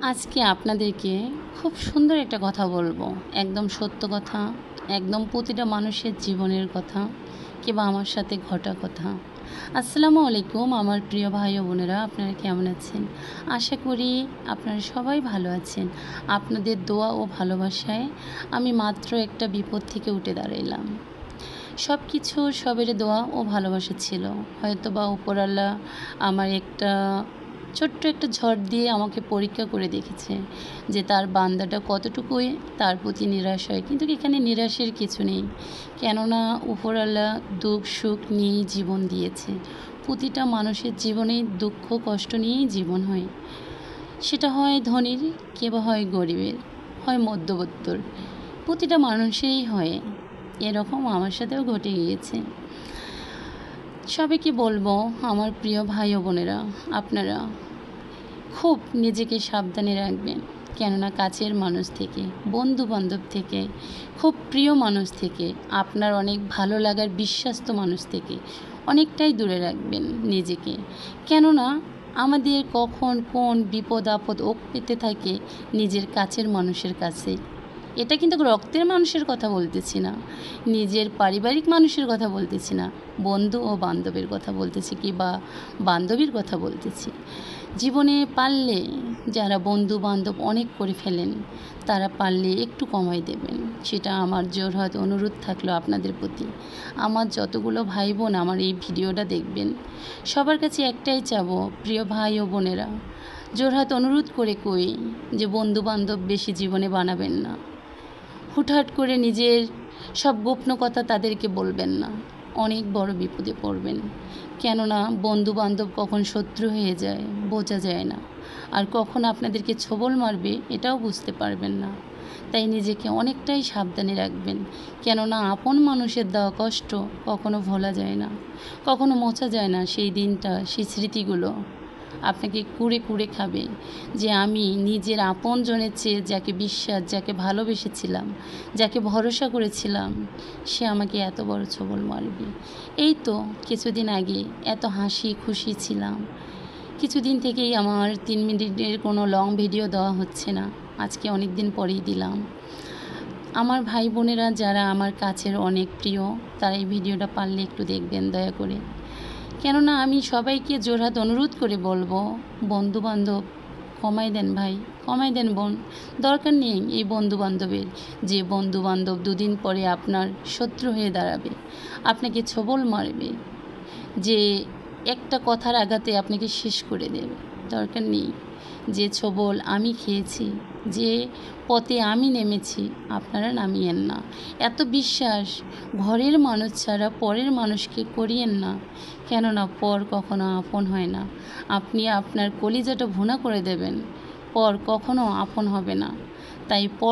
আজকে আপনাদেরকে খুব সুন্দর একটা কথা বলবো, একদম সত্য কথা, একদম প্রতিটা মানুষের জীবনের কথা কিংবা আমার সাথে ঘটা কথা। আসসালামু আলাইকুম আমার প্রিয় ভাই ও বোনেরা, আপনারা কেমন আছেন? আশা করি আপনারা সবাই ভালো আছেন। আপনাদের দোয়া ও ভালোবাসায় আমি মাত্র একটা বিপদ থেকে উঠে দাঁড়াইলাম। সব কিছু সবের দোয়া ও ভালোবাসা ছিল, হয়তো বা উপরওয়ালা আমার ছোট্ট একটা ঝড় দিয়ে আমাকে পরীক্ষা করে দেখেছে যে তার বান্দাটা কতটুকুই তার প্রতি নিরাশ হয়। কিন্তু এখানে নিরাশের কিছু নেই, কেননা উপরওয়ালা দুঃখ সুখ নিয়েই জীবন দিয়েছে। প্রতিটা মানুষের জীবনে দুঃখ কষ্ট নিয়েই জীবন হয়, সেটা হয় ধনীর, কিংবা হয় গরিবের, হয় মধ্যবর্তীর, প্রতিটা মানুষেরই হয়। এরকম আমার সাথেও ঘটে গিয়েছে। সবাইকে বলবো, আমার প্রিয় ভাই ও বোনেরা, আপনারা খুব নিজেকে সাবধানে রাখবেন, কেননা কাছের মানুষ থেকে, বন্ধু বান্ধব থেকে, খুব প্রিয় মানুষ থেকে, আপনার অনেক ভালো লাগার বিশ্বস্ত মানুষ থেকে অনেকটাই দূরে রাখবেন নিজেকে। কেননা আমাদের কখন কোন বিপদ আপদ ওক পেতে থাকে নিজের কাছের মানুষের কাছে। এটা কিন্তু রক্তের মানুষের কথা বলতেছি না, নিজের পারিবারিক মানুষের কথা বলতেছি না, বন্ধু ও বান্ধবের কথা বলতেছি, কি বা বান্ধবীর কথা বলতেছি। জীবনে পারলে যারা বন্ধু বান্ধব অনেক করে ফেলেন, তারা পারলে একটু কমাই দেবেন, সেটা আমার জোরহাত অনুরোধ থাকলো আপনাদের প্রতি। আমার যতগুলো ভাই বোন আমার এই ভিডিওটা দেখবেন, সবার কাছে একটাই চাবো, প্রিয় ভাই ও বোনেরা, জোরহাত অনুরোধ করে কই যে বন্ধু বান্ধব বেশি জীবনে বানাবেন না। হুটহাট করে নিজের সব গোপন কথা তাদেরকে বলবেন না, অনেক বড় বিপদে পড়বেন। কেননা বন্ধু বান্ধব কখন শত্রু হয়ে যায় বোঝা যায় না, আর কখন আপনাদেরকে ছোবল মারবে এটাও বুঝতে পারবেন না। তাই নিজেকে অনেকটাই সাবধানে রাখবেন, কেননা আপন মানুষের দেওয়া কষ্ট কখনো ভোলা যায় না, কখনো মোছা যায় না। সেই দিনটা, সেই স্মৃতিগুলো আপনাকে কুড়ে কুড়ে খাবে, যে আমি নিজের আপনজনের চেয়ে যাকে বিশ্বাস, যাকে ভালোবেসেছিলাম, যাকে ভরসা করেছিলাম, সে আমাকে এত বড় ছোবল মারবে। এই তো কিছুদিন আগে এত হাসি খুশি ছিলাম, কিছুদিন থেকেই আমার 3 মিনিটের কোনো লং ভিডিও দেওয়া হচ্ছে না, আজকে অনেক দিন পরেই দিলাম। আমার ভাই বোনেরা যারা আমার কাছের অনেক প্রিয়, তারা এই ভিডিওটা পারলে একটু দেখবেন দয়া করে। কেননা আমি সবাইকে জোরহাত অনুরোধ করে বলবো, বন্ধু বান্ধব কমাই দেন ভাই, কমাই দেন বোন। দরকার নেই এই বন্ধু বান্ধবের, যে বন্ধু বান্ধব দুদিন পরে আপনার শত্রু হয়ে দাঁড়াবে, আপনাকে ছোবল মারবে, যে একটা কথার আঘাতে আপনাকে শেষ করে দেবে। দরকার নেই। যে ছোবল আমি খেয়েছি, যে পথে আমি নেমেছি, আপনারা নামিয়েন না। এত বিশ্বাস ঘরের মানুষ ছাড়া পরের মানুষকে করিয়েন না, কেননা পর কখনো আপন হয় না। আপনি আপনার কলিজাটা ভুনা করে দেবেন, পর কখনো আপন হবে না। তাই পর